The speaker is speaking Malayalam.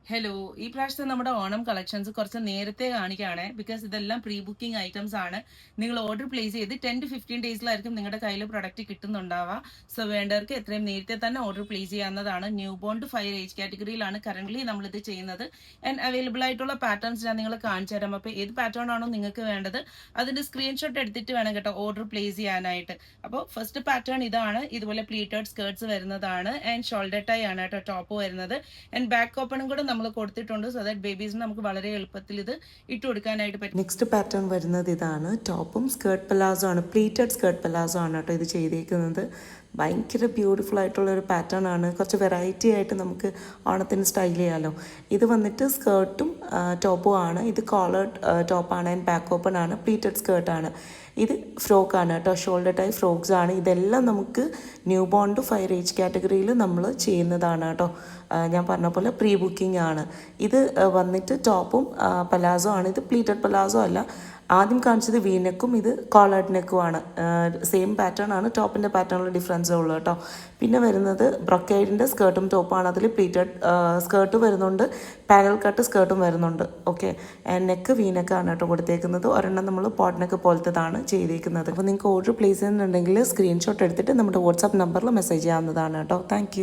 ഹലോ, ഈ പ്രാവശ്യത്തെ നമ്മുടെ ഓണം കളക്ഷൻസ് കുറച്ച് നേരത്തെ കാണിക്കുകയാണ്. ബിക്കോസ് ഇതെല്ലാം പ്രീ ബുക്കിംഗ് ഐറ്റംസ് ആണ്. നിങ്ങൾ ഓർഡർ പ്ലേസ് ചെയ്ത് 10 to 15 ഡേയ്സിലായിരിക്കും നിങ്ങളുടെ കയ്യിൽ പ്രൊഡക്റ്റ് കിട്ടുന്നുണ്ടാവുക. സോ വേണ്ടവർക്ക് എത്രയും നേരത്തെ തന്നെ ഓർഡർ പ്ലേസ് ചെയ്യാവുന്നതാണ്. ന്യൂ ബോൺ ടു 5 ഏജ് കാറ്റഗറിയിലാണ് കറന്റ് നമ്മളിത് ചെയ്യുന്നത്. ആൻഡ് അവൈലബിൾ ആയിട്ടുള്ള പാറ്റേൺസ് ഞാൻ നിങ്ങൾ കാണിച്ചു തരാം. അപ്പോൾ ഏത് പാറ്റേൺ ആണോ നിങ്ങൾക്ക് വേണ്ടത് അതിന്റെ സ്ക്രീൻഷോട്ട് എടുത്തിട്ട് വേണം കേട്ടോ ഓർഡർ പ്ലേസ് ചെയ്യാനായിട്ട്. അപ്പോൾ ഫസ്റ്റ് പാറ്റേൺ ഇതാണ്. ഇതുപോലെ പ്ലീറ്റഡ് സ്കേർട്സ് വരുന്നതാണ്. ആൻഡ് ഷോൾഡർ ടൈ ആണ് കേട്ടോ ടോപ്പ് വരുന്നത്. ആൻഡ് ബാക്ക് ഓപ്പണും കൂടെ നമ്മൾ കൊടുത്തിട്ടുണ്ട്. സോ ദാറ്റ് ബേബീസിന് നമുക്ക് വളരെ എളുപ്പത്തിൽ ഇത് ഇട്ട് കൊടുക്കാനായിട്ട് പറ്റും. നെക്സ്റ്റ് പാറ്റേൺ വരുന്നത് ഇതാണ്. ടോപ്പും സ്കേർട്ട് പലാസോ ആണ്, പ്ലീറ്റഡ് സ്കേർട്ട് പലാസോ ആണ് കേട്ടോ ഇത് ചെയ്തേക്കുന്നത്. ഭയങ്കര ബ്യൂട്ടിഫുൾ ആയിട്ടുള്ളൊരു പാറ്റേൺ ആണ്. കുറച്ച് വെറൈറ്റി ആയിട്ട് നമുക്ക് ഓണത്തിന് സ്റ്റൈൽ ചെയ്യാമല്ലോ. ഇത് വന്നിട്ട് സ്കേർട്ടും ടോപ്പും ആണ്. ഇത് കോളേർഡ് ടോപ്പാണ് ആൻഡ് ബാക്ക് ഓപ്പൺ ആണ്. പ്ലീറ്റഡ് സ്കേർട്ടാണ്. ഇത് ഫ്രോക്കാണ് കേട്ടോ, ഷോൾഡർ ടൈപ്പ് ഫ്രോക്സ് ആണ്. ഇതെല്ലാം നമുക്ക് ന്യൂ ബോൺ ടു 5 ഏജ് കാറ്റഗറിയിൽ നമ്മൾ ചെയ്യുന്നതാണ് കേട്ടോ. ഞാൻ പറഞ്ഞ പോലെ പ്രീ ബുക്കിംഗ് ആണ്. ഇത് വന്നിട്ട് ടോപ്പും പലാസോ ആണ്. ഇത് പ്ലീറ്റഡ് പലാസോ അല്ല. ആദ്യം കാണിച്ചത് വീനെക്കും ഇത് കോളേർഡ് നെക്കുമാണ്. സെയിം പാറ്റേൺ ആണ്, ടോപ്പിൻ്റെ പാറ്റേണിൽ ഡിഫറൻസേ ഉള്ളൂ കേട്ടോ. പിന്നെ വരുന്നത് ബ്രൊക്കേഡിൻ്റെ സ്കേർട്ടും ടോപ്പാണ്. അതിൽ പ്ലീറ്റഡ് സ്കേർട്ട് വരുന്നുണ്ട്, പാനൽ കട്ട് സ്കേർട്ടും വരുന്നുണ്ട്. ഓക്കെ, നെക്ക് വീനെക്കാണ് കേട്ടോ കൊടുത്തേക്കുന്നത്. ഒരെണ്ണം നമ്മൾ പോട്ട് നെക്ക് പോലത്തേതാണ് ചെയ്തേക്കുന്നത്. അപ്പോൾ നിങ്ങൾക്ക് ഓർഡർ പ്ലേസ് ചെയ്യുന്നുണ്ടെങ്കിൽ സ്ക്രീൻഷോട്ട് എടുത്തിട്ട് നമ്മുടെ വാട്സാപ്പ് നമ്പറിൽ മെസ്സേജ് ചെയ്യാവുന്നതാണ് കേട്ടോ. താങ്ക്